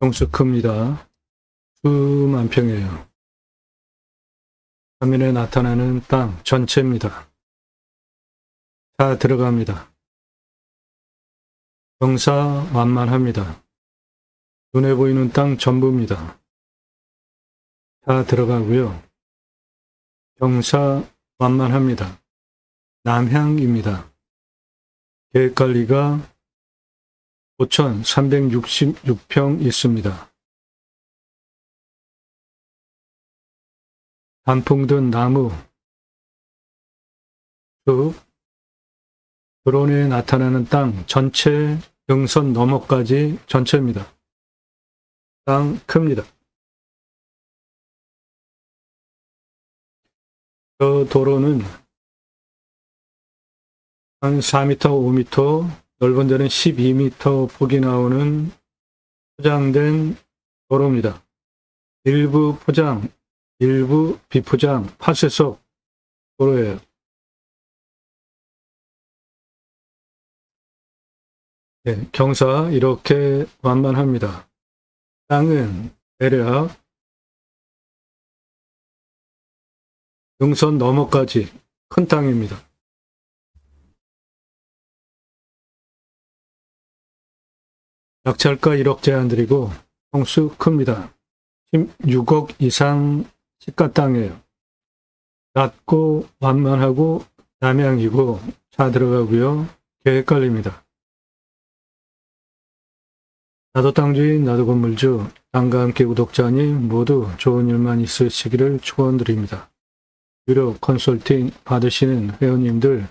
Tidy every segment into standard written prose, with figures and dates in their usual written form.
평수 큽니다. 수만 평이에요. 화면에 나타나는 땅 전체입니다. 다 들어갑니다. 경사 완만합니다. 눈에 보이는 땅 전부입니다. 다 들어가고요. 경사 완만합니다. 남향입니다. 계획관리가 5,366평 있습니다. 단풍 든 나무, 숲, 드론에 나타나는 땅 전체 영선 너머까지 전체입니다. 땅 큽니다. 저 도로는 한 4m, 5m, 넓은 데는 12m 폭이 나오는 포장된 도로입니다. 일부 포장, 일부 비포장, 파쇄석 도로예요. 네, 경사 이렇게 완만합니다. 땅은 대략 영선 너머까지 큰 땅입니다. 낙찰가 1억 제한드리고 평수 큽니다. 16억 이상 시가 땅이에요. 낮고 완만하고 남향이고 차 들어가고요. 계획관리입니다. 나도 땅주인, 나도 건물주, 땅과 함께 구독자님 모두 좋은 일만 있으시기를 축원드립니다. 유료 컨설팅 받으시는 회원님들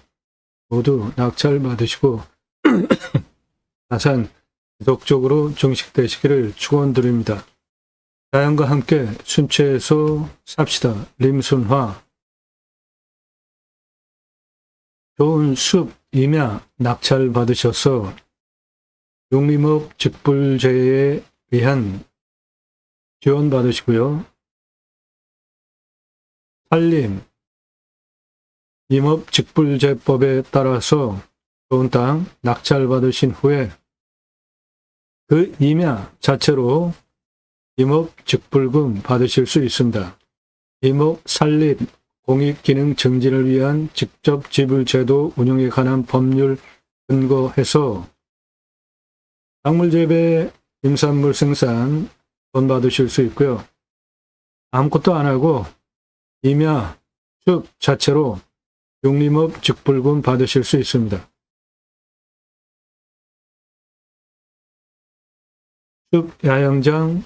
모두 낙찰 받으시고 자산 지속적으로 증식되시기를 축원드립니다. 자연과 함께 순체해서 삽시다. 림순화. 좋은 숲, 임야 낙찰 받으셔서 육림업 직불제에 의한 지원 받으시고요. 산림, 임업 직불제법에 따라서 좋은 땅 낙찰 받으신 후에 그 임야 자체로 임업 직불금 받으실 수 있습니다. 임업 산림 공익기능 증진을 위한 직접 지불제도 운영에 관한 법률 근거해서 작물 재배, 임산물 생산 돈 받으실 수 있고요. 아무것도 안 하고 임야, 숲 자체로 육림업 직불금 받으실 수 있습니다. 숲 야영장,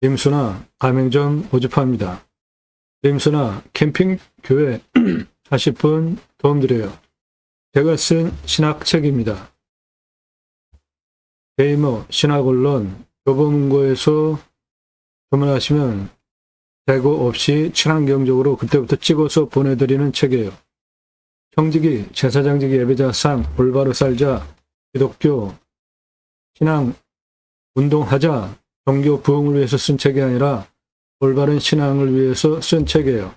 림수나 가맹점 모집합니다. 림수나 캠핑 교회 하실 분 도움드려요. 제가 쓴 신학책입니다. 게이머, 신학언론, 교보문고에서 주문하시면 재고 없이 친환경적으로 그때부터 찍어서 보내드리는 책이에요. 형직이, 제사장직이 예배자 삶, 올바로 살자, 기독교, 신앙, 운동하자, 종교 부흥을 위해서 쓴 책이 아니라 올바른 신앙을 위해서 쓴 책이에요.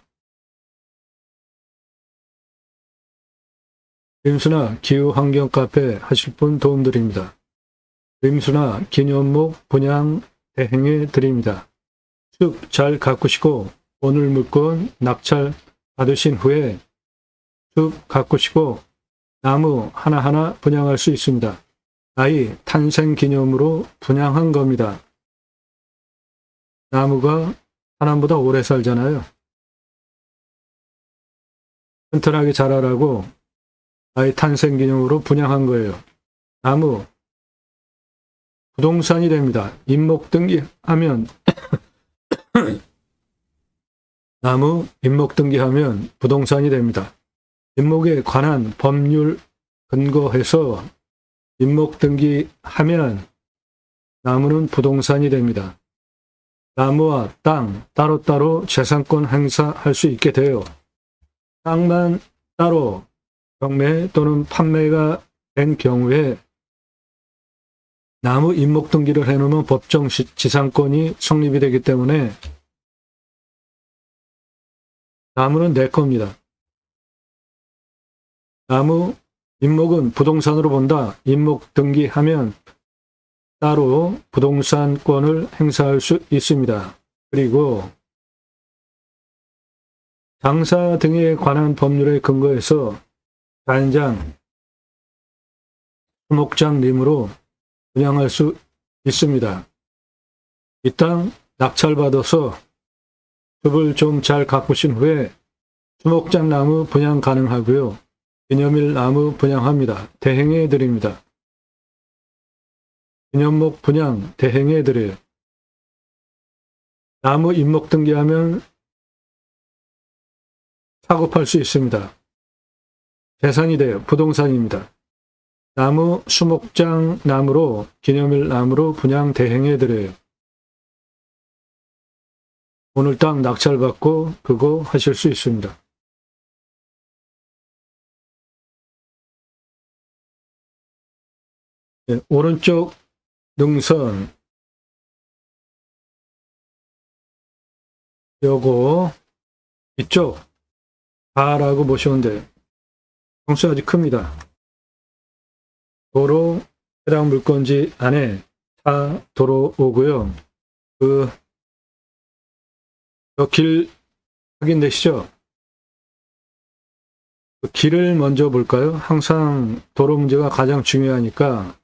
림수나 기후환경 카페 하실 분 도움드립니다. 림수나 기념목 분양 대행해 드립니다. 숲 잘 가꾸시고 오늘 물건 낙찰 받으신 후에 숲 가꾸시고 나무 하나하나 분양할 수 있습니다. 아이 탄생 기념으로 분양한 겁니다. 나무가 사람보다 오래 살잖아요. 튼튼하게 자라라고 아이 탄생 기념으로 분양한 거예요. 나무 부동산이 됩니다. 임목 등기하면 나무 임목 등기하면 부동산이 됩니다. 임목에 관한 법률 근거해서 임목 등기하면 나무는 부동산이 됩니다. 나무와 땅 따로따로 재산권 행사할 수 있게 돼요. 땅만 따로 경매 또는 판매가 된 경우에 나무 임목 등기를 해놓으면 법정 지상권이 성립이 되기 때문에 나무는 내 겁니다. 나무 임목은 부동산으로 본다. 임목 등기하면 따로 부동산권을 행사할 수 있습니다. 그리고 장사 등에 관한 법률에 근거해서 자연장, 수목장림으로 분양할 수 있습니다. 이 땅 낙찰받아서 숲을 좀 잘 가꾸신 후에 수목장 나무 분양 가능하고요. 기념일 나무 분양합니다. 대행해 드립니다. 기념목 분양 대행해 드려요. 나무 임목 등기하면 사고 팔 수 있습니다. 재산이 돼요. 부동산입니다. 나무 수목장 나무로 기념일 나무로 분양 대행해 드려요. 오늘 땅 낙찰받고 그거 하실 수 있습니다. 네, 오른쪽 능선 요거 이쪽 다라고 보시면 돼요. 평수 아주 큽니다. 도로 해당 물건지 안에 다 들어오고요. 길 확인되시죠? 그 길을 먼저 볼까요? 항상 도로 문제가 가장 중요하니까.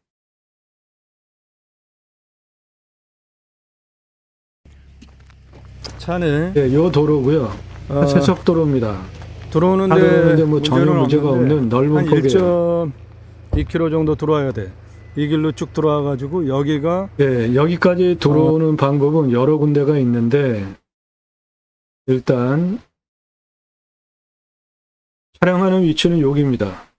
차는 네, 요 도로고요. 세척도로입니다. 들어오는데 뭐 전혀 문제가 없는 넓은 폭이에요. 1.2km 정도 들어와야 돼. 이 길로 쭉 들어와 가지고 여기가 네, 여기까지 들어오는 방법은 여러 군데가 있는데 일단 촬영하는 위치는 여기입니다.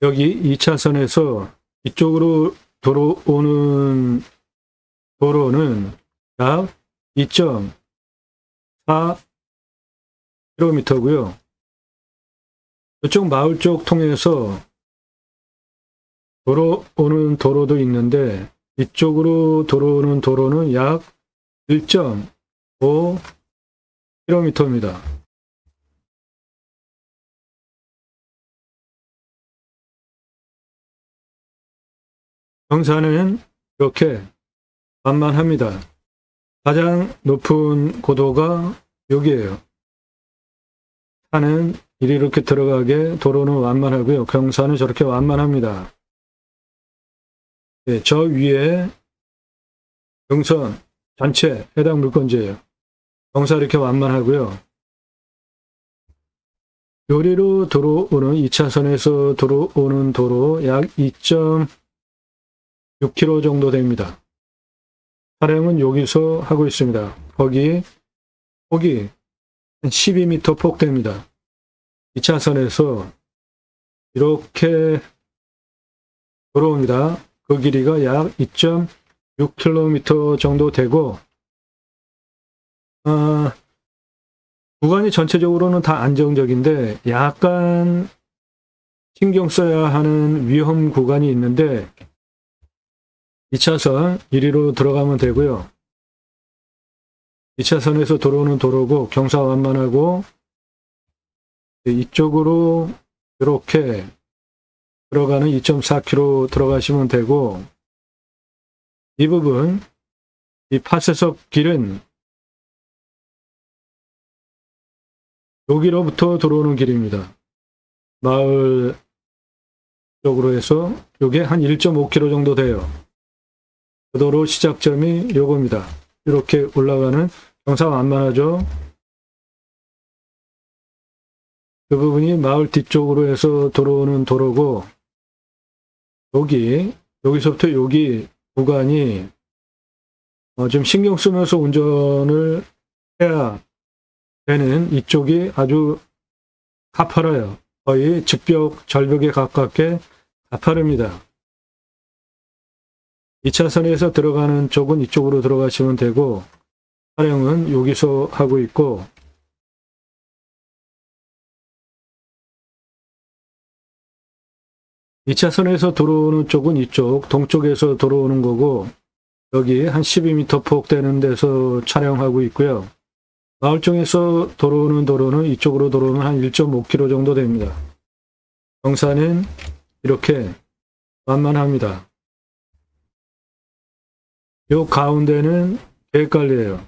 여기 2차선에서 이쪽으로 들어오는 도로는 약 2.4km고요. 이쪽 마을 쪽 통해서 들어오는 도로도 있는데 이쪽으로 들어오는 도로는 약 1.5km입니다. 경사는 이렇게 만만합니다. 가장 높은 고도가 여기에요. 산은 이렇게 들어가게 도로는 완만하고요. 경사는 저렇게 완만합니다. 네, 저 위에 경선 전체 해당 물건지예요. 경사 이렇게 완만하고요. 요리로 들어오는 2차선에서 들어오는 도로 약 2.6km 정도 됩니다. 촬영은 여기서 하고 있습니다. 폭이 한 12m 폭 됩니다. 2차선에서 이렇게 들어옵니다. 그 길이가 약 2.6km 정도 되고 구간이 전체적으로는 다 안정적인데 약간 신경 써야 하는 위험 구간이 있는데 2차선 이리로 들어가면 되고요. 2차선에서 들어오는 도로고 경사 완만하고 이쪽으로 이렇게 들어가는 2.4km 들어가시면 되고 이 부분 이 파쇄석 길은 여기로부터 들어오는 길입니다. 마을 쪽으로 해서 이게 한 1.5km 정도 돼요. 그 도로 시작점이 요겁니다. 이렇게 올라가는 경사 완만하죠. 그 부분이 마을 뒤쪽으로 해서 들어오는 도로고 여기서부터 여기 구간이 좀 신경 쓰면서 운전을 해야 되는 이쪽이 아주 가파라요. 거의 직벽, 절벽에 가깝게 가파릅니다. 2차선에서 들어가는 쪽은 이쪽으로 들어가시면 되고 촬영은 여기서 하고 있고 (2차선에서) 들어오는 쪽은 이쪽 동쪽에서 들어오는 거고 여기 한 12m 폭 되는 데서 촬영하고 있고요. 마을 쪽에서 들어오는 도로는 이쪽으로 들어오면 한 1.5km 정도 됩니다. 경사는 이렇게 만만합니다. 요 가운데는 계획관리예요.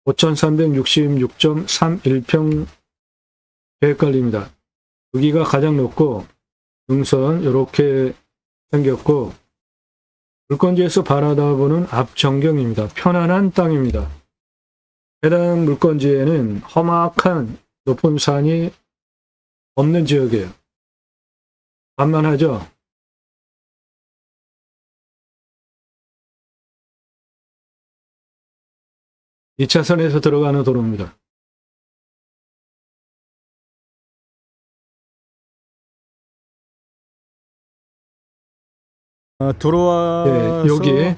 5366.31평 계획관리입니다. 여기가 가장 높고 능선 이렇게 생겼고 물건지에서 바라다보는 앞전경입니다. 편안한 땅입니다. 해당 물건지에는 험악한 높은 산이 없는 지역이에요. 만만하죠? 이 차선에서 들어가는 도로입니다. 들어와서 여기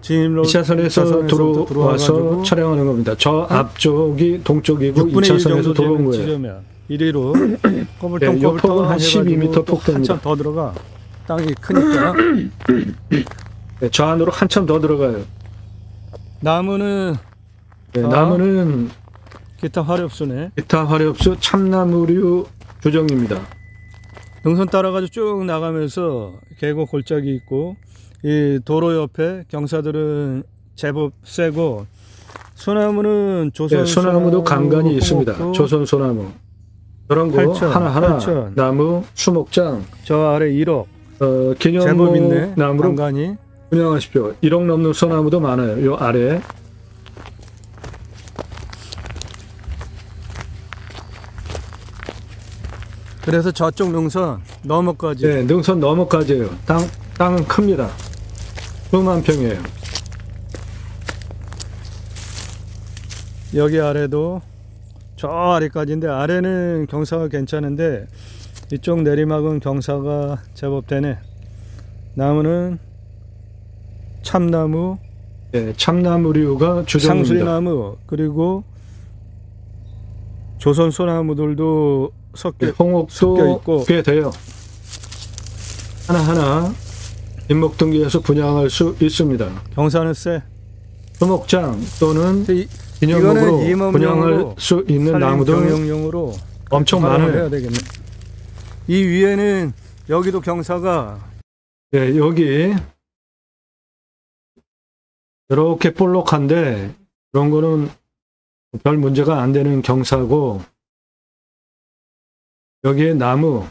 진입로 2차선에서 들어와서 촬영하는 겁니다. 저 앞쪽이 동쪽이고 2차선에서 들어온 거예요. 지점이야. 이리로 네, 요 폭은 한 12m 폭됩니다. 한참 더 들어가. 땅이 크니까. 네, 저 안으로 한참 더 들어가요. 나무는 나무는 기타 화렵수네. 기타 화렵수 참나무류 주종입니다. 능선 따라가지고 쭉 나가면서 계곡 골짜기 있고 이 도로 옆에 경사들은 제법 세고 소나무는 조선 소나무도 간간히 있습니다. 조선 소나무. 그런 거 하나하나 나무, 수목장. 저 아래 1억. 기념목 있네. 나무로 간간히. 분양하십시오. 1억 넘는 소나무도 많아요. 요 아래. 그래서 저쪽 능선 너머까지. 네, 능선 너머까지예요. 땅은 큽니다. 수만 평이에요. 여기 아래도 저 아래까지인데 아래는 경사가 괜찮은데 이쪽 내리막은 경사가 제법 되네. 나무는 참나무, 네, 참나무류가 주종입니다. 상수리나무 그리고 조선 소나무들도 섞여 홍옥도 있고 꽤 돼요. 하나하나 인목등기에서 분양할 수 있습니다. 경사는 세. 수목장 또는 기념목으로 분양할 수 있는 나무들 경영용으로 엄청 많아요. 해야 되겠네. 이 위에는 여기도 경사가 네, 여기 이렇게 볼록한데 그런 거는 별 문제가 안 되는 경사고 여기에 나무,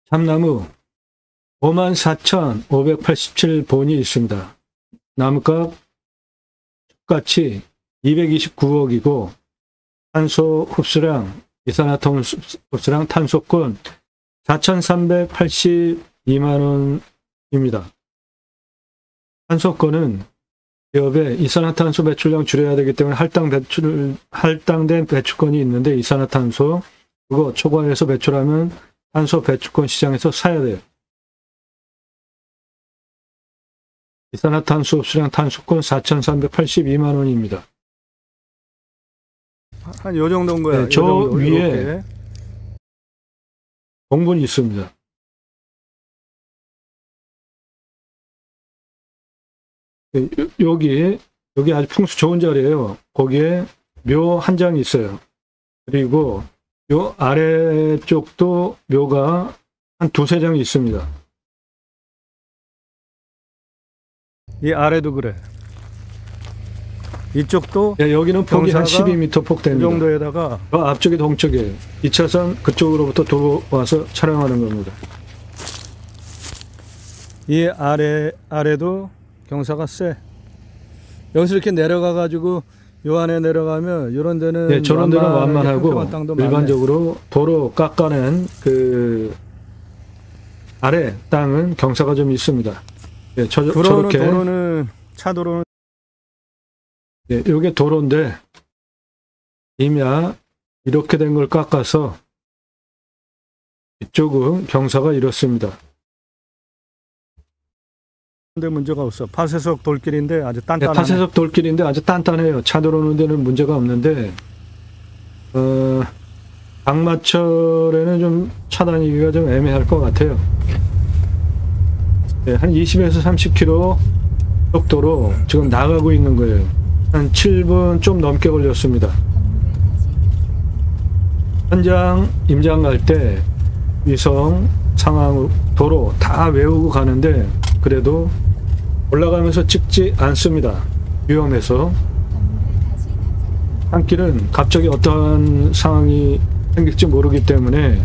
참나무 54,587본이 있습니다. 나무값 가치 229억이고 탄소 흡수량, 이산화탄소 흡수량 탄소권 4,382만 원입니다. 탄소권은 기업의 이산화탄소 배출량 줄여야 되기 때문에 할당된 배출권이 있는데 이산화탄소 그거 초과해서 배출하면 탄소 배출권 시장에서 사야 돼요. 이산화탄소 흡수량 탄소권 4,382만 원입니다. 한 요 정도인 거야. 네, 저 위에 공분이 있습니다. 여기 아주 풍수 좋은 자리예요. 거기에 묘 한 장이 있어요. 그리고 요 아래쪽도 묘가 한 두세 장이 있습니다. 이 아래도 그래. 이쪽도 네, 여기는 폭이 한 12m 폭 됩니다. 이 정도에다가 앞쪽이 동쪽이에요. 2차선 그쪽으로부터 들어와서 촬영하는 겁니다. 이 아래도 경사가 세. 여기서 이렇게 내려가 가지고 요 안에 내려가면 이런 데는 네, 저런 데는 완만하고 일반적으로 많네. 도로 깎아낸 그 아래 땅은 경사가 좀 있습니다. 네, 저렇게 도로는 차도로는 네, 요게 도로인데 임야 이렇게 된 걸 깎아서 이쪽은 경사가 이렇습니다. 근데 문제가 없어. 파쇄석 돌길인데 아주 단단해. 네, 파쇄석 돌길인데 아주 단단해요. 차 들어오는 데는 문제가 없는데 장마철에는 좀 차 다니기가 좀 애매할 것 같아요. 네, 한 20에서 30km 속도로 지금 나가고 있는 거예요. 한 7분 좀 넘게 걸렸습니다. 현장 임장 갈 때 위성 상황 도로 다 외우고 가는데 그래도 올라가면서 찍지 않습니다. 위험해서. 산길은 갑자기 어떠한 상황이 생길지 모르기 때문에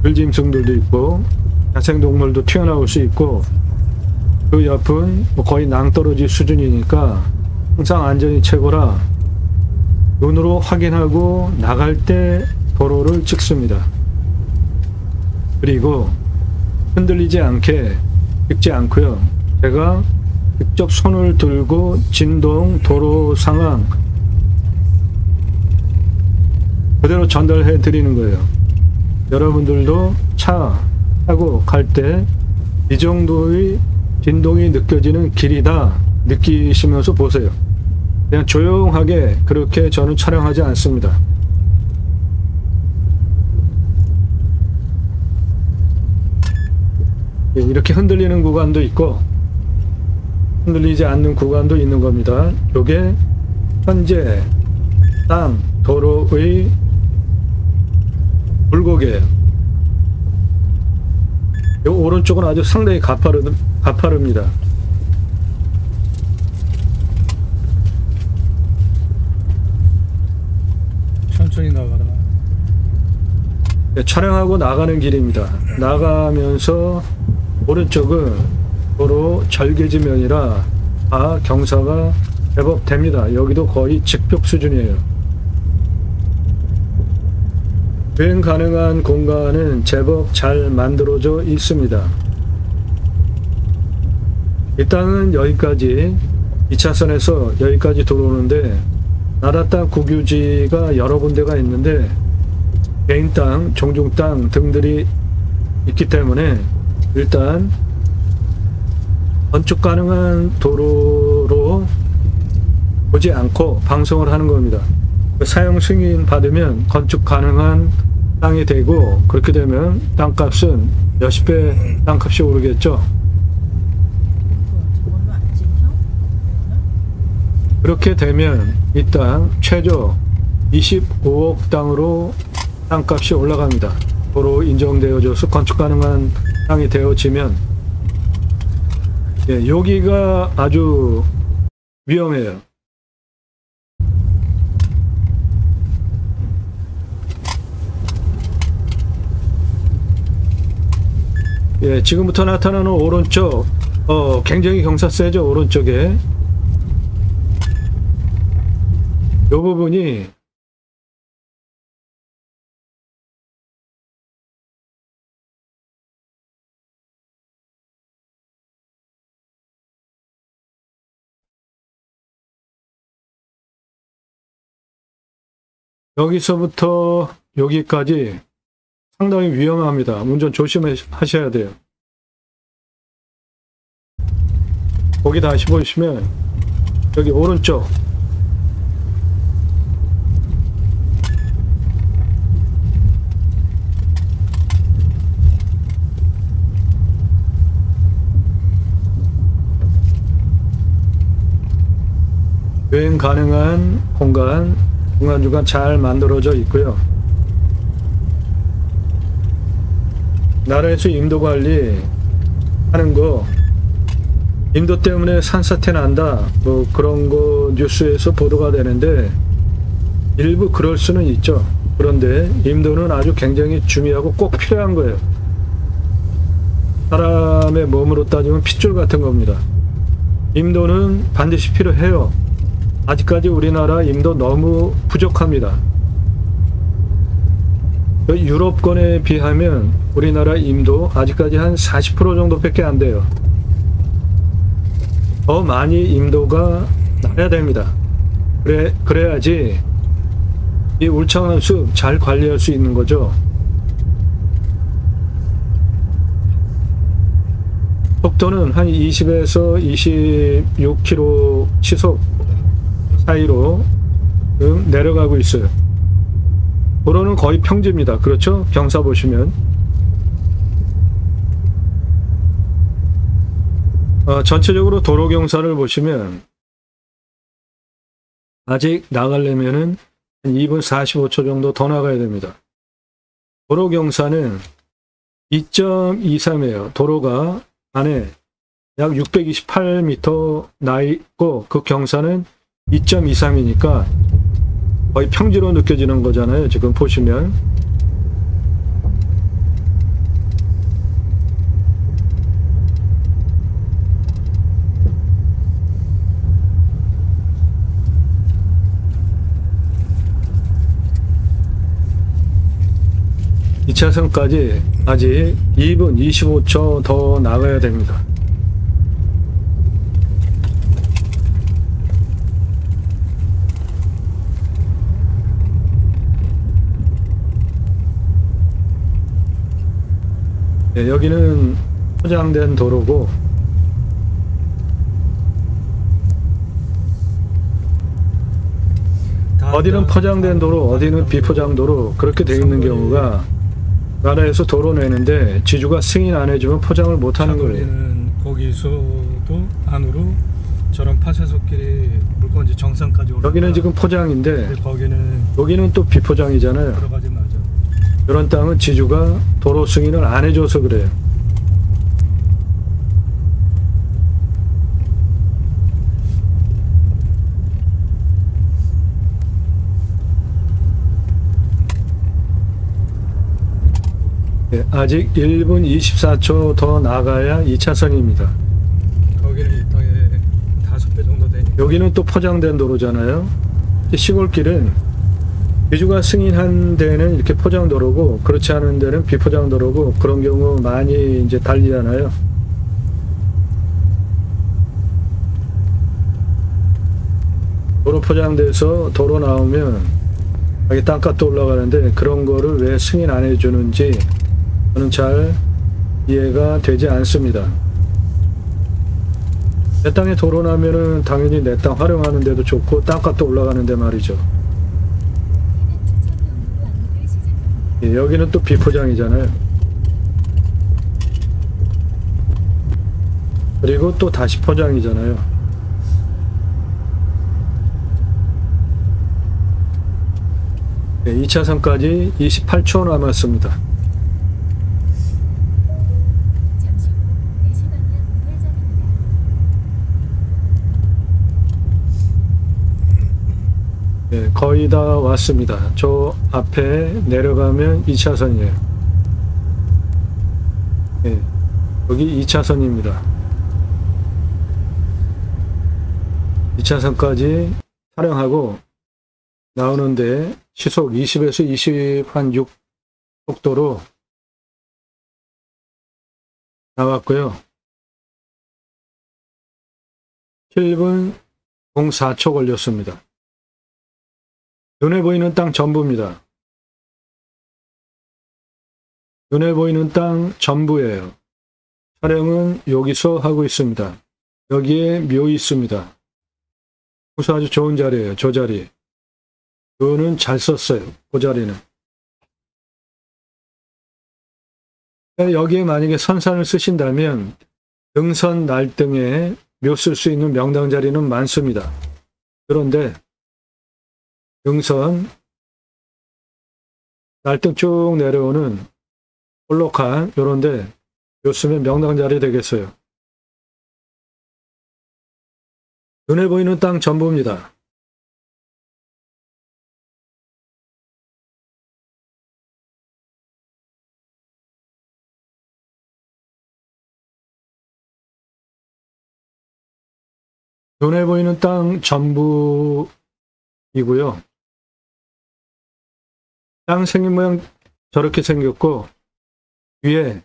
들짐승들도 있고 야생동물도 튀어나올 수 있고 그 옆은 거의 낭떠러지 수준이니까 항상 안전이 최고라 눈으로 확인하고 나갈 때 도로를 찍습니다. 그리고 흔들리지 않게 찍지 않고요. 제가 직접 손을 들고 진동, 도로 상황 그대로 전달해 드리는 거예요. 여러분들도 차 타고 갈 때 이 정도의 진동이 느껴지는 길이다 느끼시면서 보세요. 그냥 조용하게 그렇게 저는 촬영하지 않습니다. 이렇게 흔들리는 구간도 있고 흔들리지 않는 구간도 있는 겁니다. 이게 현재 땅, 도로의 굴곡이에요. 이 오른쪽은 아주 상당히 가파릅니다. 천천히 나가라. 네, 촬영하고 나가는 길입니다. 나가면서 오른쪽은 도로 절개지면이라 경사가 제법 됩니다. 여기도 거의 직벽 수준이에요. 주행 가능한 공간은 제법 잘 만들어져 있습니다. 일단은 여기까지 2차선에서 여기까지 들어오는데 나라 땅 국유지가 여러 군데가 있는데 개인 땅, 종중 땅 등들이 있기 때문에 일단 건축 가능한 도로로 보지 않고 방송을 하는 겁니다. 사용 승인 받으면 건축 가능한 땅이 되고 그렇게 되면 땅값은 몇십 배 땅값이 오르겠죠. 그렇게 되면 이 땅 최저 25억 땅으로 땅값이 올라갑니다. 도로 인정되어져서 건축 가능한 땅이 되어지면 여기가 아주 위험해요. 지금부터 나타나는 오른쪽 굉장히 경사 세죠. 오른쪽에 이 부분이 여기서부터 여기까지 상당히 위험합니다. 운전 조심하셔야 돼요. 거기 다시 보시면 여기 오른쪽 여행 가능한 공간 중간중간 잘 만들어져 있고요. 나라에서 인도 관리 하는 거 인도 때문에 산사태 난다 뭐 그런 거 뉴스에서 보도가 되는데 일부 그럴 수는 있죠. 그런데 인도는 아주 굉장히 중요하고 꼭 필요한 거예요. 사람의 몸으로 따지면 핏줄 같은 겁니다. 인도는 반드시 필요해요. 아직까지 우리나라 인도 너무 부족합니다. 유럽권에 비하면 우리나라 임도 아직까지 한 40% 정도밖에 안 돼요. 더 많이 임도가 나야 됩니다. 그래야지 이 울창한 숲 잘 관리할 수 있는 거죠. 속도는 한 20에서 26km 시속 사이로 내려가고 있어요. 도로는 거의 평지입니다. 그렇죠? 경사 보시면 전체적으로 도로 경사를 보시면 아직 나가려면은 한 2분 45초 정도 더 나가야 됩니다. 도로 경사는 2.23이에요. 도로가 안에 약 628m 나 있고 그 경사는 2.23이니까 거의 평지로 느껴지는 거잖아요. 지금 보시면. 이 차선까지 아직 2분 25초 더 나가야 됩니다. 네, 여기는 포장된 도로고 어디는 포장된 도로, 어디는 비포장 도로 그렇게 되어 있는 경우가 나라에서 도로 내는데 지주가 승인 안 해주면 포장을 못 하는 거예요. 거기서도 안으로 저런 파쇄석길이 물건지 정상까지 올라. 여기는 지금 포장인데 여기는 또 비포장이잖아요. 들어가지 마죠. 이런 땅은 지주가 도로 승인을 안 해줘서 그래요. 네, 아직 1분 24초 더 나가야 2차선입니다. 거기는 5배 정도 되니까. 여기는 또 포장된 도로잖아요. 시골길은 지주가 승인한 데는 이렇게 포장 도로고 그렇지 않은 데는 비포장 도로고 그런 경우 많이 이제 달리잖아요. 도로 포장돼서 도로 나오면 여기 땅값도 올라가는데 그런 거를 왜 승인 안 해주는지 저는 잘 이해가 되지 않습니다. 내 땅에 도로 나면은 당연히 내 땅 활용하는 데도 좋고 땅값도 올라가는데 말이죠. 예, 여기는 또 비포장이잖아요. 그리고 또 다시 포장이잖아요. 네, 2차선까지 28초 남았습니다. 네, 거의 다 왔습니다. 저 앞에 내려가면 2차선이에요. 네, 여기 2차선입니다. 2차선까지 촬영하고 나오는데 시속 20에서 26 속도로 나왔고요. 7분 04초 걸렸습니다. 눈에 보이는 땅 전부입니다. 눈에 보이는 땅 전부예요. 촬영은 여기서 하고 있습니다. 여기에 묘 있습니다. 그래서 아주 좋은 자리예요. 저 자리. 묘는 잘 썼어요. 그 자리는. 여기에 만약에 선산을 쓰신다면 등선 날등에 묘 쓸 수 있는 명당 자리는 많습니다. 그런데 등선 날등 쭉 내려오는 볼록한 요런데 묘 쓰면 명당 자리 되겠어요. 눈에 보이는 땅 전부입니다. 눈에 보이는 땅 전부이고요. 땅 생긴 모양 저렇게 생겼고 위에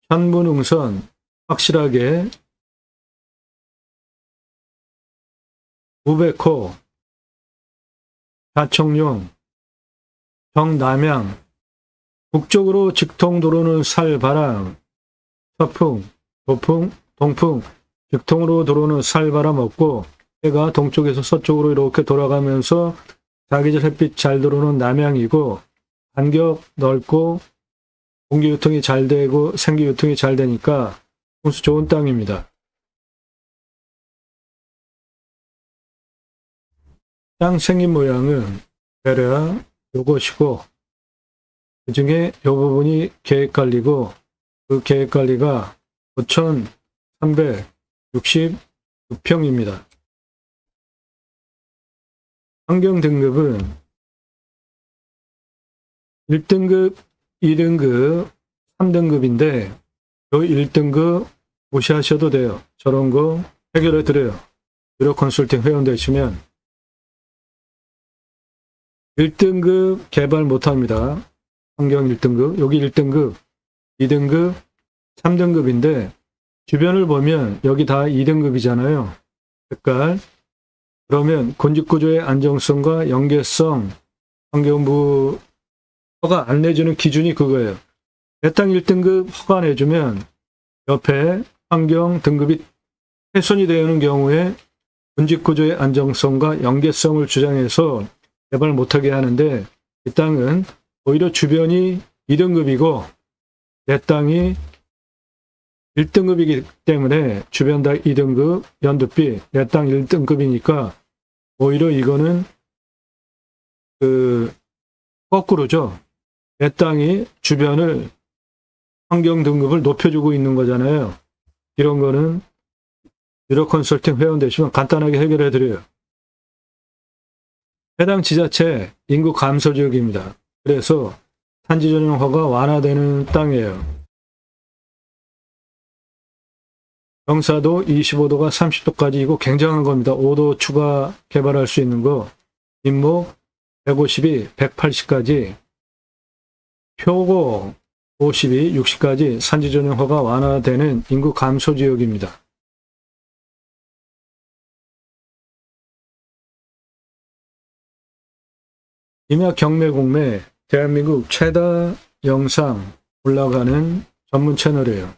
현무능선 확실하게 우백호, 좌청룡, 정남양, 북쪽으로 직통도로는 살바람, 서풍, 도풍, 동풍, 직통으로 들어오는 살바람 없고 해가 동쪽에서 서쪽으로 이렇게 돌아가면서 자기절 햇빛 잘 들어오는 남양이고 간격 넓고 공기 유통이 잘 되고 생기 유통이 잘 되니까 풍수 좋은 땅입니다. 땅 생긴 모양은 대략 요것이고 그 중에 요 부분이 계획관리고 그 계획관리가 5,366평입니다. 환경등급은 1등급, 2등급, 3등급인데 요 1등급 무시하셔도 돼요. 저런 거 해결해 드려요. 유료 컨설팅 회원 되시면 1등급 개발 못합니다. 환경 1등급, 여기 1등급, 2등급, 3등급인데 주변을 보면 여기 다 2등급이잖아요. 색깔. 그러면 건축구조의 안정성과 연계성, 환경부 허가 안 내주는 기준이 그거예요. 내 땅 1등급 허가 내주면 옆에 환경 등급이 훼손이 되는 경우에 건축구조의 안정성과 연계성을 주장해서 개발 못하게 하는데 이 땅은 오히려 주변이 2등급이고 내 땅이 1등급이기 때문에 주변 다 2등급, 연두빛, 내 땅 1등급이니까 오히려 이거는 거꾸로죠. 내 땅이 주변을 환경 등급을 높여주고 있는 거잖아요. 이런 거는 유료 컨설팅 회원 되시면 간단하게 해결해 드려요. 해당 지자체 인구 감소 지역입니다. 그래서 산지 전용 허가 완화되는 땅이에요. 경사도 25도가 30도까지이고 굉장한 겁니다. 5도 추가 개발할 수 있는 거. 인목 152, 180까지. 표고 52, 60까지 산지 전용 허가 완화되는 인구 감소 지역입니다. 임야 경매 공매 대한민국 최다 영상 올라가는 전문 채널이에요.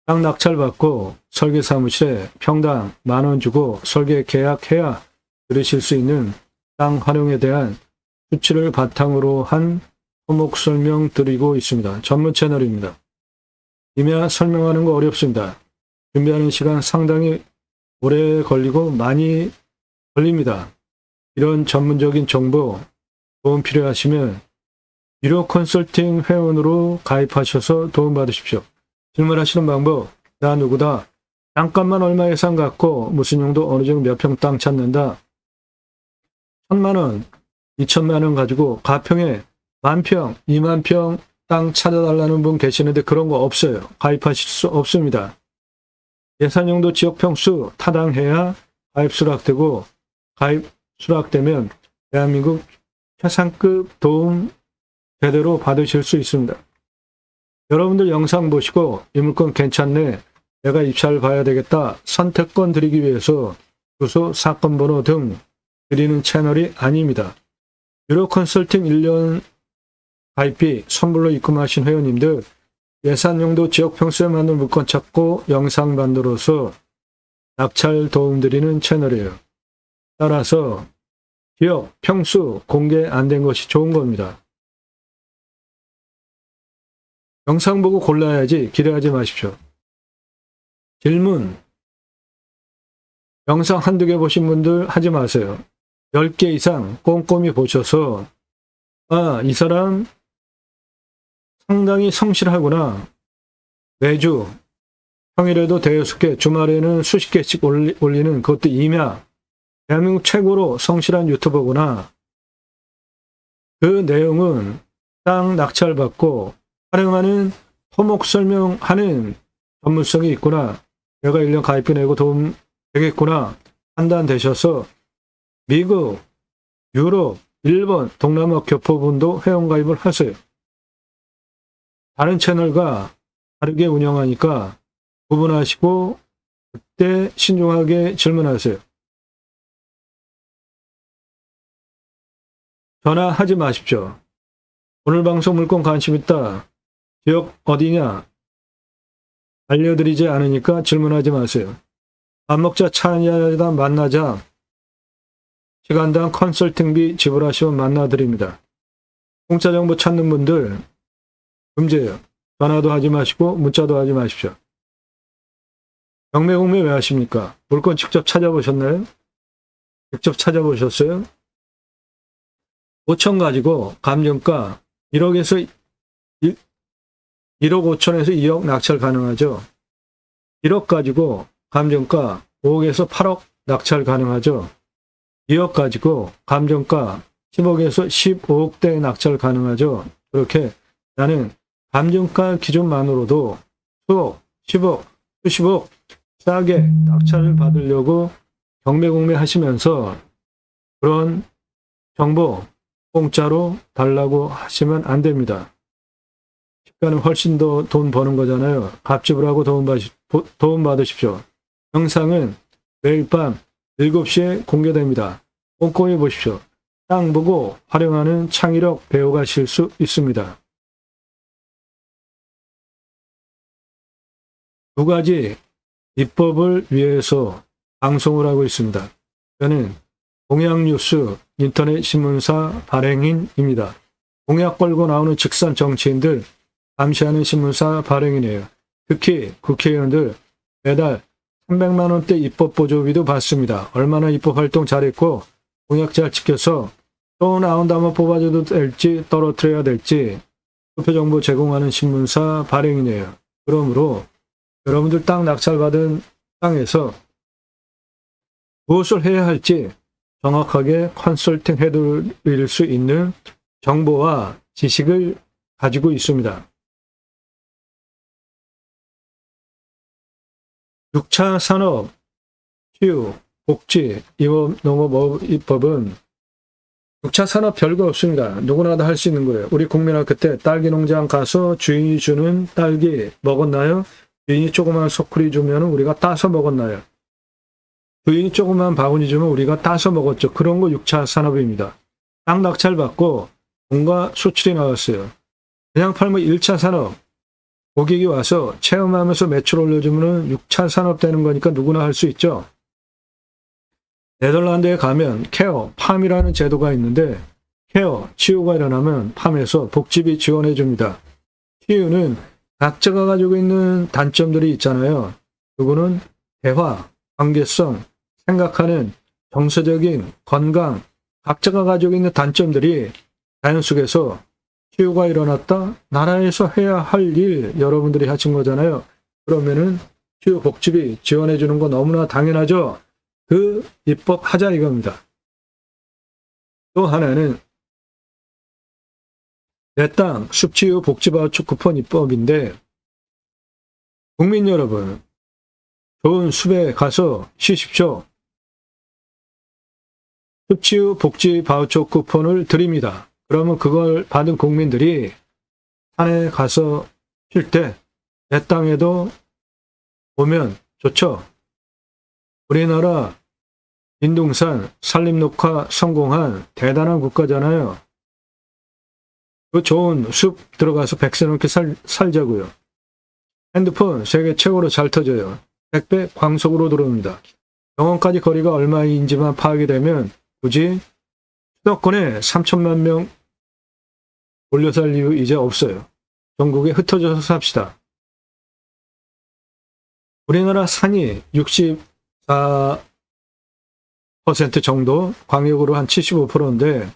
땅 낙찰받고 설계사무실에 평당 10,000원 주고 설계 계약해야 들으실 수 있는 땅 활용에 대한 수치를 바탕으로 한 토목 설명 드리고 있습니다. 전문 채널입니다. 임야 설명하는 거 어렵습니다. 준비하는 시간 상당히 오래 걸리고 많이 걸립니다. 이런 전문적인 정보 도움 필요하시면 유료 컨설팅 회원으로 가입하셔서 도움받으십시오. 질문하시는 방법, 나 누구다, 땅값만 얼마 예산 갖고 무슨 용도 어느 정도 몇 평 땅 찾는다, 1,000만원, 2,000만원 가지고 가평에 10,000평, 20,000평 땅 찾아달라는 분 계시는데 그런 거 없어요. 가입하실 수 없습니다. 예산 용도 지역 평수 타당해야 가입 수락되고 가입 수락되면 대한민국 최상급 도움 제대로 받으실 수 있습니다. 여러분들 영상 보시고 이 물건 괜찮네, 내가 입찰 봐야 되겠다, 선택권 드리기 위해서 주소, 사건 번호 등 드리는 채널이 아닙니다. 유료 컨설팅 1년 가입비 선불로 입금하신 회원님들 예산 용도 지역 평수에 맞는 물건 찾고 영상 만들어서 낙찰 도움 드리는 채널이에요. 따라서 지역 평수 공개 안 된 것이 좋은 겁니다. 영상 보고 골라야지 기대하지 마십시오. 질문, 영상 한두 개 보신 분들 하지 마세요. 10개 이상 꼼꼼히 보셔서 아, 이 사람 상당히 성실하구나. 매주 평일에도 대여섯 개, 주말에는 수십 개씩 올리는 그것도 임야. 대한민국 최고로 성실한 유튜버구나. 그 내용은 땅 낙찰받고 활용하는 토목 설명하는 전문성이 있구나. 내가 1년 가입비 내고 도움 되겠구나. 판단되셔서 미국, 유럽, 일본, 동남아 교포분도 회원가입을 하세요. 다른 채널과 다르게 운영하니까 구분하시고 그때 신중하게 질문하세요. 전화하지 마십시오. 오늘 방송 물건 관심 있다. 지역 어디냐? 알려드리지 않으니까 질문하지 마세요. 밥 먹자, 차 한잔 만나자. 시간당 컨설팅비 지불하시면 만나드립니다. 공짜 정보 찾는 분들 금지예요. 전화도 하지 마시고 문자도 하지 마십시오. 경매 공매 왜 하십니까? 물건 직접 찾아보셨나요? 직접 찾아보셨어요? 5천 가지고 감정가 1억에서 1억 5천에서 2억 낙찰 가능하죠. 1억 가지고 감정가 5억에서 8억 낙찰 가능하죠. 2억 가지고 감정가 10억에서 15억대 낙찰 가능하죠. 그렇게 나는 감정가 기준만으로도 수억, 10억, 수십억 싸게 낙찰을 받으려고 경매공매 하시면서 그런 정보 공짜로 달라고 하시면 안 됩니다. 시가는 훨씬 더 돈 버는 거잖아요. 값집을 하고 도움 받으십시오. 영상은 매일 밤 7시에 공개됩니다. 꼼꼼히 보십시오. 땅 보고 활용하는 창의력 배워가실 수 있습니다. 두 가지 입법을 위해서 방송을 하고 있습니다. 저는 공약뉴스 인터넷 신문사 발행인입니다. 공약 걸고 나오는 직선 정치인들 감시하는 신문사 발행인이에요. 특히 국회의원들 매달 300만 원대 입법 보조비도 받습니다. 얼마나 입법 활동 잘했고 공약 잘 지켜서 또 나온다면 뽑아줘도 될지 떨어뜨려야 될지 투표 정보 제공하는 신문사 발행인이에요. 그러므로 여러분들 땅 낙찰받은 땅에서 무엇을 해야 할지 정확하게 컨설팅 해드릴 수 있는 정보와 지식을 가지고 있습니다. 6차 산업, 치유, 복지, 임업, 농업, 입법은 6차 산업 별거 없습니다. 누구나 다 할 수 있는 거예요. 우리 국민학교 때 딸기 농장 가서 주인이 주는 딸기 먹었나요? 주인이 조그만 소쿠리 주면 우리가 따서 먹었나요? 주인이 조그만 바구니 주면 우리가 따서 먹었죠. 그런 거 6차 산업입니다. 땅 낙찰 받고 뭔가 수출이 나왔어요. 그냥 팔면 1차 산업. 고객이 와서 체험하면서 매출 올려주면 6차 산업 되는 거니까 누구나 할 수 있죠. 네덜란드에 가면 케어, 팜이라는 제도가 있는데 케어, 치유가 일어나면 팜에서 복지비 지원해 줍니다. 치유는 각자가 가지고 있는 단점들이 있잖아요. 그거는 대화, 관계성, 생각하는 정서적인 건강, 각자가 가지고 있는 단점들이 자연 속에서 치유가 일어났다? 나라에서 해야 할 일 여러분들이 하신 거잖아요. 그러면은 치유 복지비 지원해 주는 거 너무나 당연하죠. 그 입법하자 이겁니다. 또 하나는 내 땅 숲치유 복지바우처 쿠폰 입법인데 국민 여러분 좋은 숲에 가서 쉬십시오. 숲치유 복지바우처 쿠폰을 드립니다. 그러면 그걸 받은 국민들이 산에 가서 쉴 때 내 땅에도 오면 좋죠. 우리나라 인둥산 산림녹화 성공한 대단한 국가잖아요. 그 좋은 숲 들어가서 100세 넘게 살자고요. 핸드폰 세계 최고로 잘 터져요. 택배 광속으로 들어옵니다. 병원까지 거리가 얼마인지만 파악이 되면 굳이 수도권에 3천만 명 올려 살 이유 이제 없어요. 전국에 흩어져서 삽시다. 우리나라 산이 64% 정도, 광역으로 한 75%인데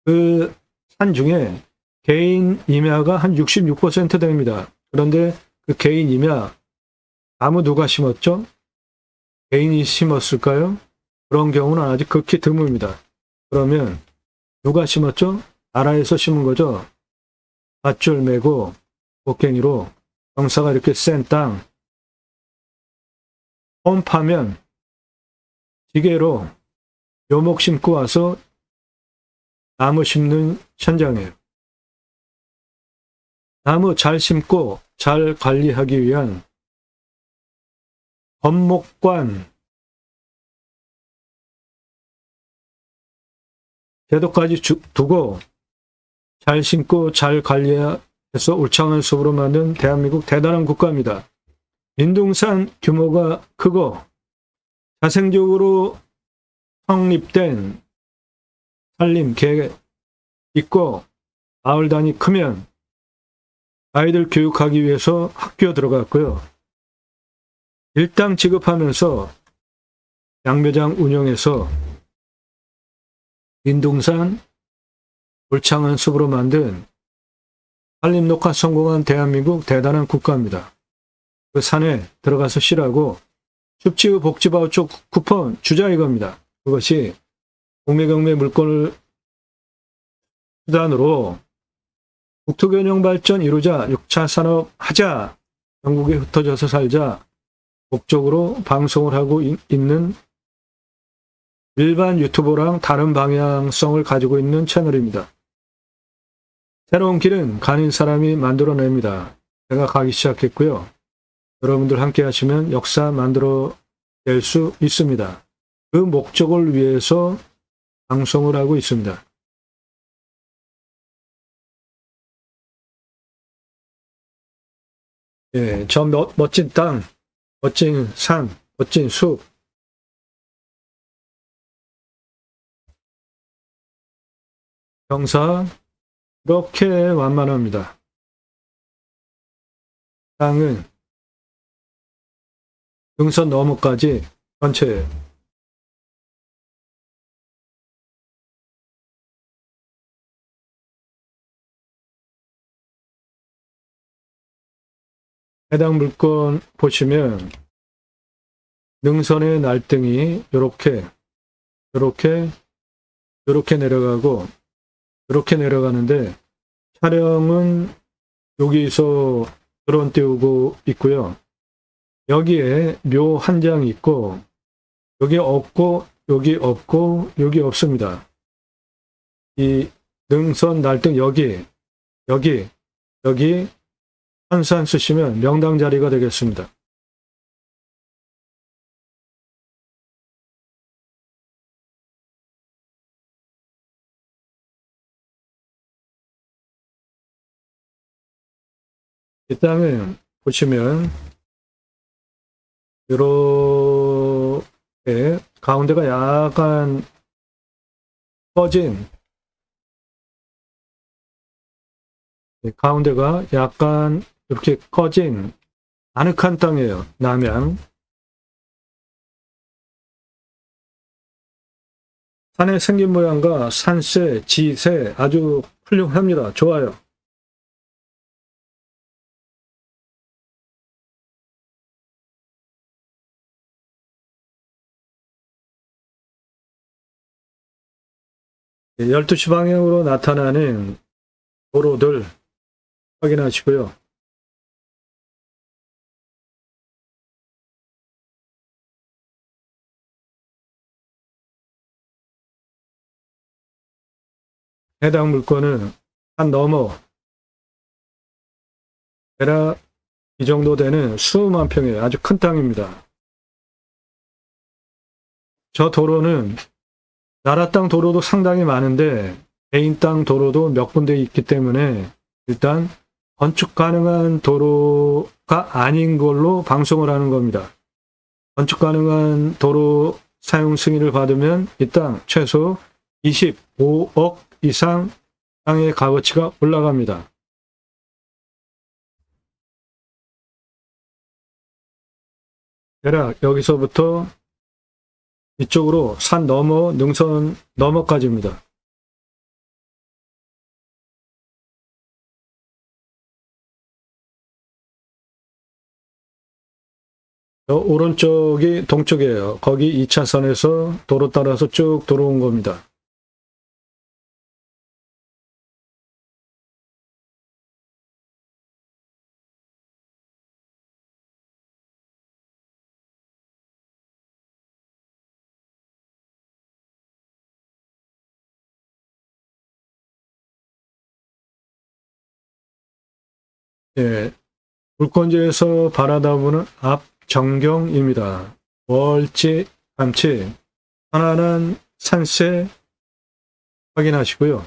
그 산 중에 개인 임야가 한 66% 됩니다. 그런데 그 개인 임야 나무 누가 심었죠? 개인이 심었을까요? 그런 경우는 아직 극히 드뭅니다. 그러면 누가 심었죠? 나라에서 심은 거죠. 밧줄 메고 곡괭이로 경사가 이렇게 센 땅 홈파면 지게로 묘목 심고 와서 나무 심는 현장이에요. 나무 잘 심고 잘 관리하기 위한 건목관 제도까지 두고 잘 심고 잘 관리해서 울창한 숲으로 만든 대한민국 대단한 국가입니다. 인둥산 규모가 크고 자생적으로 성립된 산림 계획 있고 마을 단위 크면 아이들 교육하기 위해서 학교 들어갔고요. 일당 지급하면서 양묘장 운영해서 인둥산 울창한 숲으로 만든 산림 녹화 성공한 대한민국 대단한 국가입니다. 그 산에 들어가서 쉬라고 습지의 복지바우처 쿠폰 주자 이겁니다. 그것이 공매경매 물건을 수단으로 국토균형 발전 이루자, 6차 산업 하자, 전국에 흩어져서 살자 목적으로 방송을 하고 있는 일반 유튜버랑 다른 방향성을 가지고 있는 채널입니다. 새로운 길은 가는 사람이 만들어냅니다. 제가 가기 시작했고요. 여러분들 함께 하시면 역사 만들어낼 수 있습니다. 그 목적을 위해서 방송을 하고 있습니다. 예, 저 멋진 땅, 멋진 산, 멋진 숲, 경사 이렇게 완만합니다. 땅은 등선 너머까지 전체 해당 물건 보시면 능선의 날등이 이렇게 내려가고 이렇게 내려가는데 촬영은 여기서 드론 띄우고 있고요. 여기에 묘 한 장이 있고 여기 없고 여기 없고 여기 없습니다. 이 능선 날등 여기 한산 쓰시면 명당 자리가 되겠습니다. 이 땅은 보시면 이렇게 가운데가 약간 꺼진 가운데가 약간 이렇게 꺼진 아늑한 땅이에요. 남양 산의 생긴 모양과 산세, 지세 아주 훌륭합니다. 좋아요. 예, 12시 방향으로 나타나는 도로들 확인하시고요. 해당 물건은 산 너머 대략 이 정도 되는 수만 평의 아주 큰 땅입니다. 저 도로는 나라 땅 도로도 상당히 많은데 개인 땅 도로도 몇 군데 있기 때문에 일단 건축 가능한 도로가 아닌 걸로 방송을 하는 겁니다. 건축 가능한 도로 사용 승인을 받으면 이 땅 최소 25억 이상 땅의 값어치가 올라갑니다. 대략 여기서부터 이쪽으로 산 너머, 능선 너머까지입니다. 오른쪽이 동쪽이에요. 거기 2차선에서 도로 따라서 쭉 들어온 겁니다. 예, 물건지에서 바라다보는 앞 전경입니다. 멀찌 감치 편안한 산세 확인하시고요.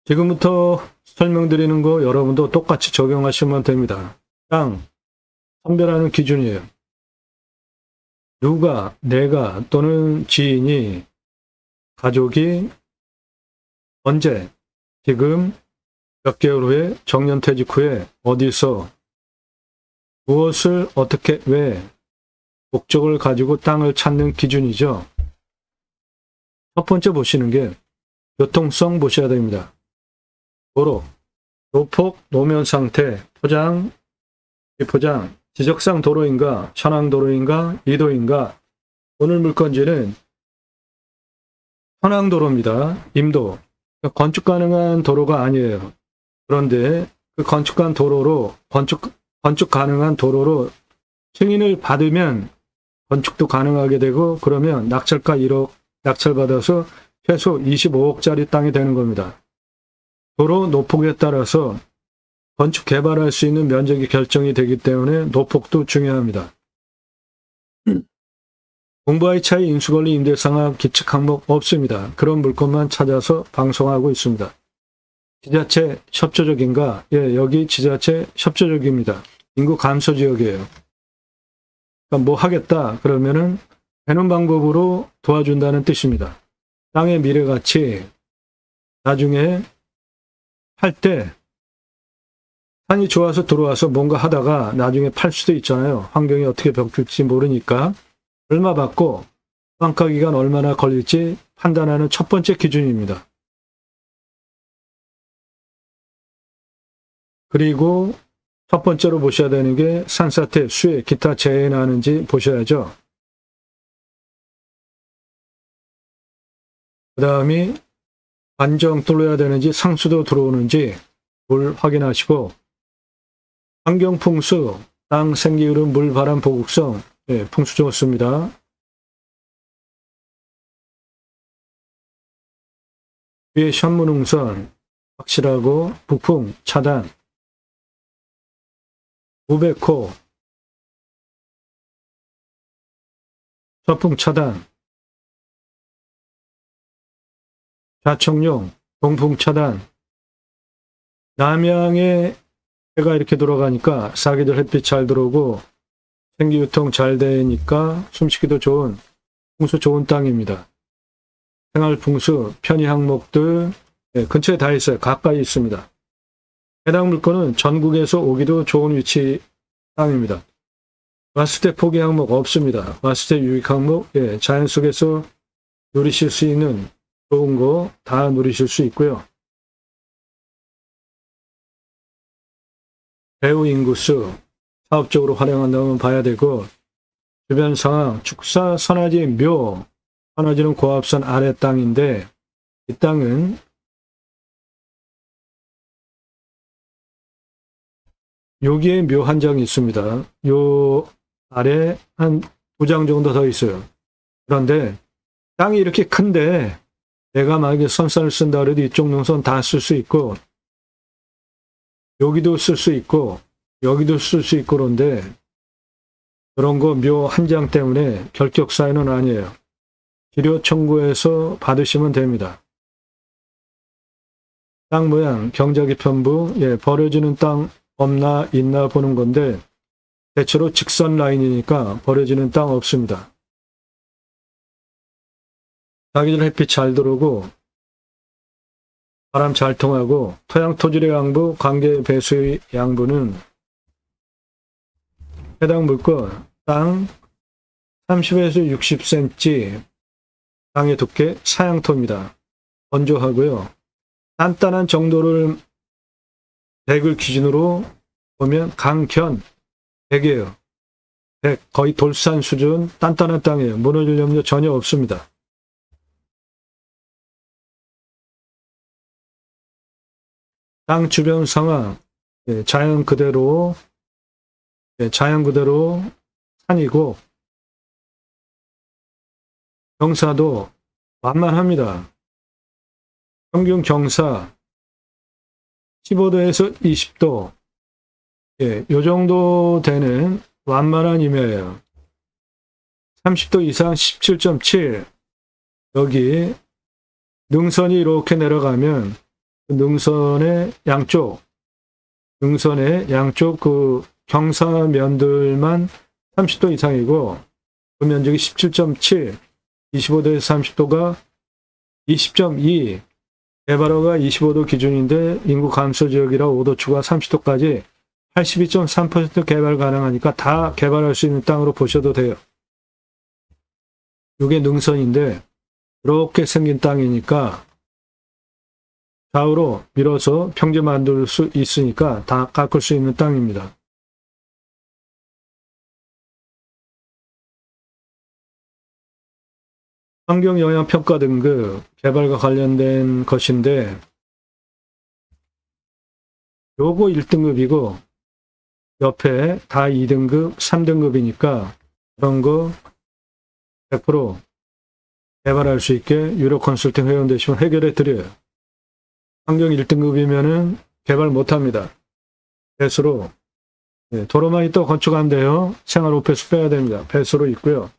지금부터 설명드리는 거 여러분도 똑같이 적용하시면 됩니다. 땅, 선별하는 기준이에요. 누가, 내가 또는 지인이, 가족이 언제, 지금, 몇 개월 후에, 정년퇴직 후에, 어디서, 무엇을, 어떻게, 왜, 목적을 가지고 땅을 찾는 기준이죠. 첫 번째 보시는 게 교통성 보셔야 됩니다. 도로, 노폭, 노면 상태, 포장, 비포장, 지적상 도로인가, 현황 도로인가, 이도인가. 오늘 물건지는 현황 도로입니다. 임도. 건축 가능한 도로가 아니에요. 그런데 그 건축 가능한 도로로 승인을 받으면 건축도 가능하게 되고, 그러면 낙찰가 1억 낙찰받아서 최소 25억짜리 땅이 되는 겁니다. 도로 노폭에 따라서 건축 개발할 수 있는 면적이 결정이 되기 때문에 노폭도 중요합니다. 공부와의 차이, 인수권리, 임대상황, 기측 항목 없습니다. 그런 물건만 찾아서 방송하고 있습니다. 지자체 협조적인가? 예, 여기 지자체 협조적입니다. 인구 감소 지역이에요. 그러니까 뭐 하겠다 그러면은 되는 방법으로 도와준다는 뜻입니다. 땅의 미래가치, 나중에 팔 때 산이 좋아서 들어와서 뭔가 하다가 나중에 팔 수도 있잖아요. 환경이 어떻게 바뀔지 모르니까. 얼마 받고 평가 기간 얼마나 걸릴지 판단하는 첫 번째 기준입니다. 그리고 첫 번째로 보셔야 되는 게 산사태, 수해, 기타 재해 나는지 보셔야죠. 그 다음이 관정 뚫어야 되는지, 상수도 들어오는지 물 확인하시고, 환경풍수, 땅 생기흐름, 물, 바람, 보국성, 예, 풍수 좋습니다. 위에 현무능선 확실하고, 북풍 차단, 우백호, 서풍 차단, 좌청룡, 동풍 차단. 남양에 해가 이렇게 돌아가니까 사계절 햇빛 잘 들어오고 생기유통 잘 되니까 숨쉬기도 좋은, 풍수 좋은 땅입니다. 생활풍수, 편의 항목들 근처에 다 있어요. 가까이 있습니다. 해당 물건은 전국에서 오기도 좋은 위치 땅입니다. 왔을 때 포기 항목 없습니다. 왔을 때 유익 항목, 자연 속에서 누리실 수 있는 좋은 거 다 누리실 수 있고요. 배후 인구수, 사업적으로 활용한다면 봐야 되고, 주변 상황, 축사, 선화지, 묘. 선화지는 고압선 아래 땅인데, 이 땅은 여기에 묘 한 장이 있습니다. 요 아래 한 2장 정도 더 있어요. 그런데 땅이 이렇게 큰데 내가 만약에 선산을 쓴다 그래도 이쪽 능선 다 쓸 수 있고, 여기도 쓸 수 있고, 여기도 쓸 수 있고, 그런데 그런 거 묘 한 장 때문에 결격 사유는 아니에요. 필요 청구해서 받으시면 됩니다. 땅 모양, 경작이 편부, 버려지는 땅 없나 있나 보는 건데, 대체로 직선 라인이니까 버려지는 땅 없습니다. 사계절 햇빛 잘 들어오고 바람 잘 통하고, 토양 토질의 양부, 관계 배수의 양부는 해당 물건 땅 30에서 60cm, 땅의 두께 사양토입니다. 건조하고요. 단단한 정도를 100을 기준으로 보면 강견 100이에요. 100, 거의 돌산 수준 단단한 땅이에요. 무너질 염려 전혀 없습니다. 땅 주변 상황, 자연 그대로 산이고, 경사도 완만합니다. 평균 경사 15도에서 20도, 요 정도 되는 완만한 임야예요. 30도 이상 17.7, 여기 능선이 이렇게 내려가면 능선의 양쪽 그 경사면들만 30도 이상이고, 그 면적이 17.7, 25도에서 30도가 20.2, 개발허가 25도 기준인데 인구 감소 지역이라 5도 추가 30도까지 82.3% 개발 가능하니까 다 개발할 수 있는 땅으로 보셔도 돼요. 이게 능선인데 이렇게 생긴 땅이니까 좌우로 밀어서 평지 만들 수 있으니까 다 깎을 수 있는 땅입니다. 환경영향평가 등급 개발과 관련된 것인데 요거 1등급이고 옆에 다 2등급, 3등급이니까 그런 거 100% 개발할 수 있게 유료 컨설팅 회원 되시면 해결해 드려요. 환경 1등급이면은 개발 못합니다. 배수로 도로만 있다고 건축 안 돼요. 생활 오폐수 빼야 됩니다. 배수로 있고요.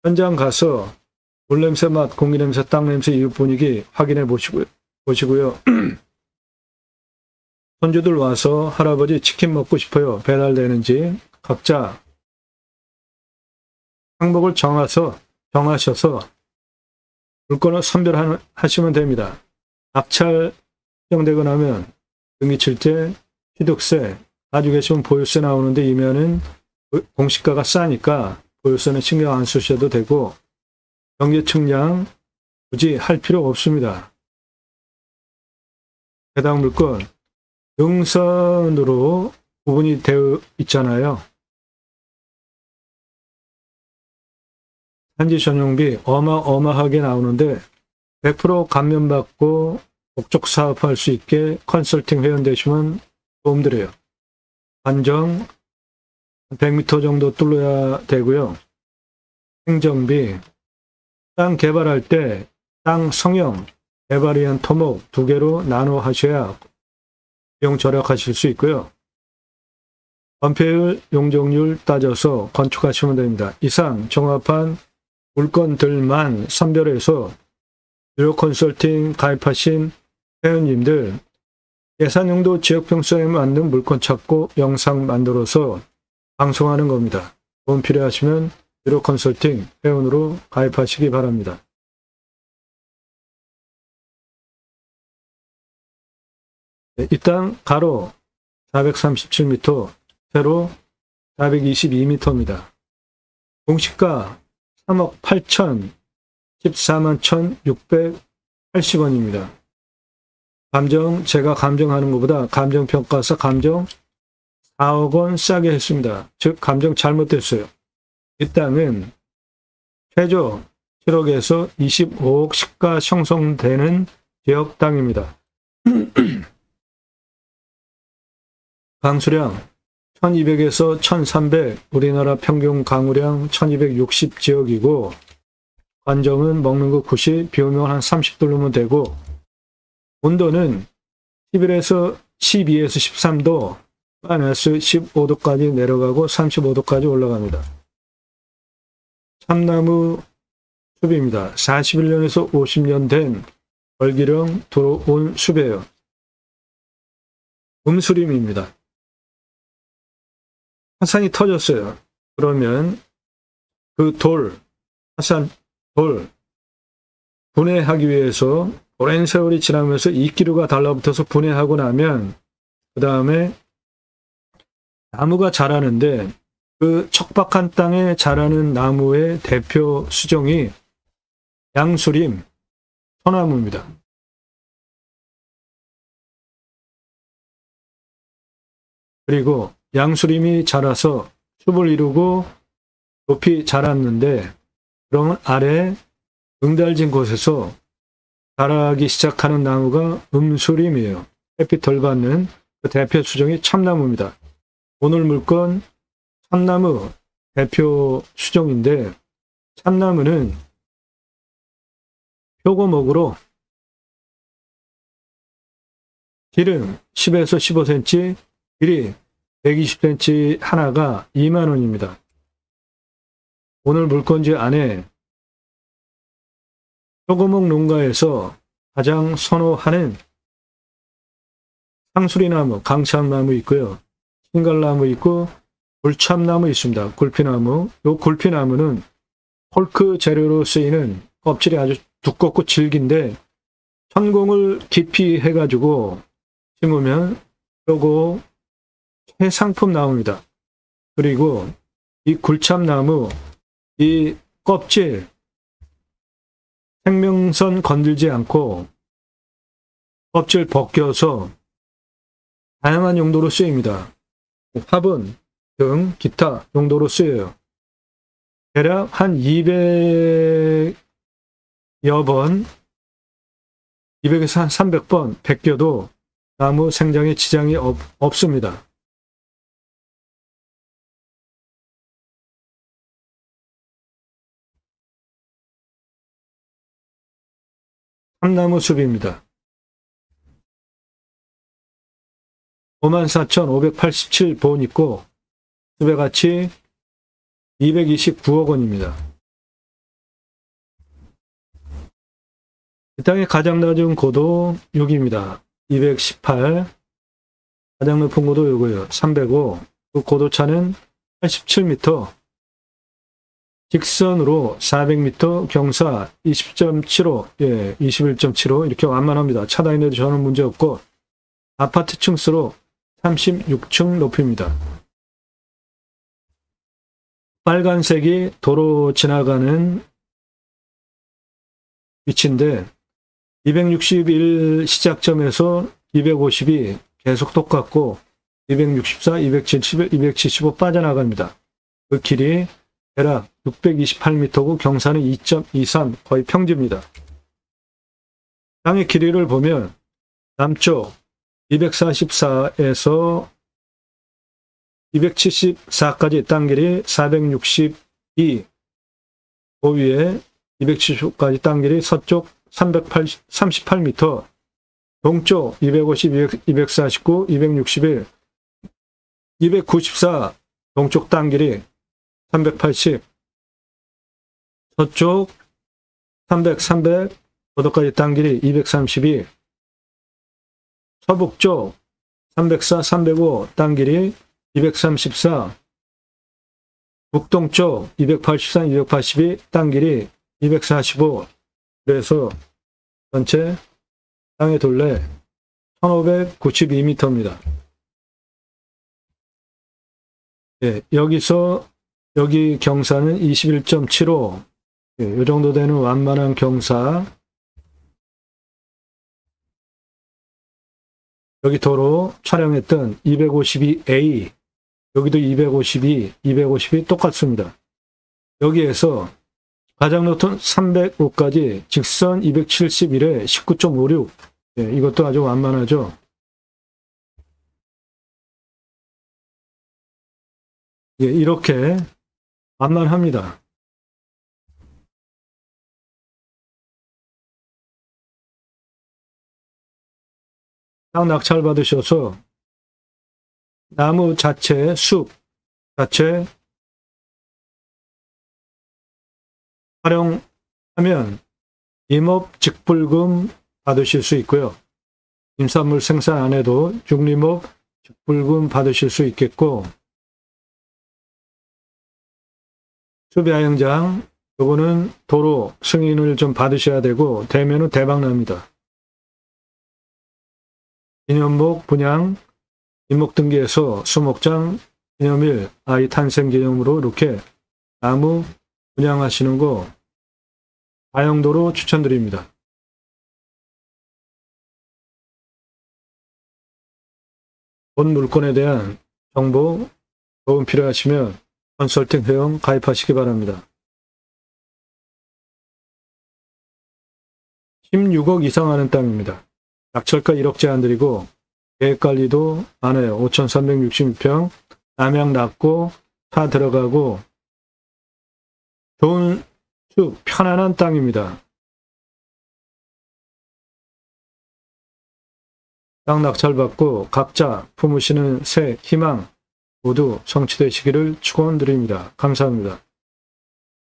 현장 가서 물냄새, 맛, 공기냄새, 땅냄새, 이웃 분위기 확인해 보시고요. 손주들 와서 할아버지 치킨 먹고 싶어요. 배달되는지 각자 항목을 정하셔서 물건을 선별하시면 됩니다. 낙찰 결정되고 나면 등기칠제, 취득세, 가지고 계시면 보유세 나오는데 이면은 공시가가 싸니까 보유세는 신경 안 쓰셔도 되고 경계 측량 굳이 할 필요 없습니다. 해당 물건 능선으로 구분이 되어 있잖아요. 산지 전용비 어마어마하게 나오는데 100% 감면받고 목적 사업할 수 있게 컨설팅 회원 되시면 도움드려요. 관정 100m 정도 뚫어야 되고요. 행정비, 땅 개발할 때 땅 성형, 개발에 의한 토목 2개로 나눠 하셔야 비용 절약하실 수 있고요. 건폐율, 용적률 따져서 건축하시면 됩니다. 이상 종합한 물건들만 선별해서 유료 컨설팅 가입하신 회원님들 예산용도 지역평수에 맞는 물건 찾고 영상 만들어서 방송하는 겁니다. 도움 필요하시면 유료 컨설팅 회원으로 가입하시기 바랍니다. 이 땅 가로 437m, 세로 422m입니다. 공시가 3억 8천 14만 1,680원입니다. 감정, 제가 감정하는 것보다 감정평가사 감정 4억 원 싸게 했습니다. 즉 감정 잘못됐어요. 이 땅은 최저 7억에서 25억 시가 형성되는 지역 땅입니다. 강수량 1200에서 1300, 우리나라 평균 강우량 1260 지역이고 관정은 먹는 거 90, 비 오면 한 30도 넣으면 되고 온도는 11에서 12에서 13도, 마이너스 15도까지 내려가고 35도까지 올라갑니다. 참나무 숲입니다. 41년에서 50년 된 벌기령 들어온 숲이에요. 음수림입니다. 화산이 터졌어요. 그러면 그 화산 돌 분해하기 위해서 오랜 세월이 지나면서 이끼류가 달라붙어서 분해하고 나면 그 다음에 나무가 자라는데 그 척박한 땅에 자라는 나무의 대표 수종이 양수림, 소나무입니다. 그리고 양수림이 자라서 숲을 이루고 높이 자랐는데 그러면 아래 응달진 곳에서 자라기 시작하는 나무가 음수림이에요. 햇빛 덜 받는 그 대표 수종이 참나무입니다. 오늘 물건 참나무 대표 수종인데 참나무는 표고목으로 길은 10에서 15cm, 길이 120cm 하나가 2만원입니다. 오늘 물건지 안에 표고목 농가에서 가장 선호하는 상수리나무, 강참나무 있고요. 신갈나무 있고 굴참나무 있습니다. 굴피나무. 이 굴피나무는 홀크 재료로 쓰이는 껍질이 아주 두껍고 질긴데 천공을 깊이 해가지고 심으면 요거 최상품 나옵니다. 그리고 이 굴참나무 이 껍질 생명선 건들지 않고 껍질 벗겨서 다양한 용도로 쓰입니다. 화분 등 기타 용도로 쓰여요. 대략 한 200여 번, 200에서 한 300번 벗겨도 나무 생장에 지장이 없습니다. 참나무 숲입니다. 54,587본 있고 숲의 가치 229억 원입니다. 이 땅의 가장 낮은 고도 6입니다. 218. 가장 높은 고도 요거예요. 305. 그 고도차는 87m. 직선으로 400m, 경사 20.75, 21.75 이렇게 완만합니다. 차단인데도 전혀 문제 없고 아파트 층수로 36층 높이입니다. 빨간색이 도로 지나가는 위치인데 261 시작점에서 250이 계속 똑같고 264, 271, 275 빠져나갑니다. 그 길이 대략 628m고 경사는 2.23 거의 평지입니다. 땅의 길이를 보면 남쪽 244에서 274까지 땅 길이 462, 그 위에 275까지 땅 길이 서쪽 38m, 동쪽 250, 249, 261, 294 동쪽 땅 길이 380, 서쪽 300, 고도까지 땅 길이 232, 서북쪽 304, 305 땅 길이 234, 북동쪽 283, 282 땅 길이 245, 그래서 전체 땅의 둘레 1592m입니다. 여기 경사는 21.75, 이 정도 되는 완만한 경사. 여기 도로 촬영했던 252A, 여기도 252 똑같습니다. 여기에서 가장 높은 305까지 직선 271에 19.56, 이것도 아주 완만하죠. 이렇게 완만합니다. 땅 낙찰 받으셔서 나무 자체, 숲 자체 활용하면 임업직불금 받으실 수 있고요. 임산물 생산 안 해도 중림업 직불금 받으실 수 있겠고, 숲야영장, 요거는 도로 승인을 좀 받으셔야 되고, 되면은 대박 납니다. 기념목 분양, 임목등기에서 수목장 기념일, 아이 탄생 기념으로 이렇게 나무 분양하시는 거 다용도로 추천드립니다. 본 물건에 대한 정보, 도움 필요하시면 컨설팅 회원 가입하시기 바랍니다. 16억 이상 하는 땅입니다. 낙찰가 1억째 안 드리고 계획관리도 안 해요. 5,366평, 남향 낮고 차 들어가고 좋은 숲, 편안한 땅입니다. 땅 낙찰받고 각자 품으시는 새 희망 모두 성취되시기를 축원드립니다. 감사합니다.